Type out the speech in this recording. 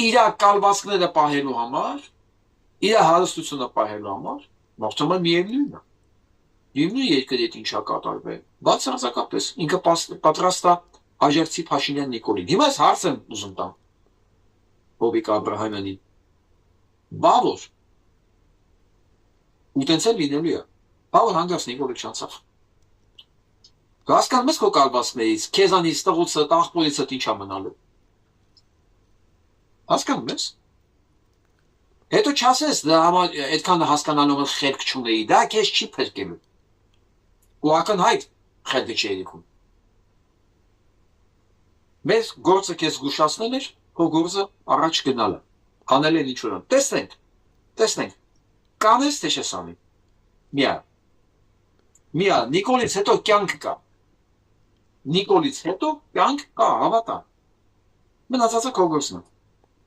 իր կալվածքները պահելու համար, իր հարստությունը պահելու համար, մաղթում է միևնույնն է։ Միևնույն երկրի հետ ինչա կատարվել, բացարձակապես ինքը պատրաստ է Աջակցի Փաշինյան Նիկոլին։ Հիմա ես հարց եմ ուզում տամ Բոբիկ Աբրահամյանին։ Բավոր ու տենց էլ լինելու է։ Բավոր հանգած Նիկոլը չանցավ։ Հասկանում ես քո կալվածներից, քեզանից, տղուցը, աղբորիցդ ինչա մնալու։ Հասկանում ես։ Հետո չասես, դա այդքան հասկանալով խելք չունեի, դա քեզ չի փրկելու։ Ու ակնհայտ խելքը չի երիքում։ Մեզ գործը քեզ զգուշացնել էր, քո գործը առաջ գնալը։ Անել են ինչ-որ։ Տեսնենք։ Կանես թե չես անի։ Միա, Նիկոլից հետո կյանք կա։ Նիկոլից հետո կյանք կա, հավատա։ Մնացածը քո գործն է։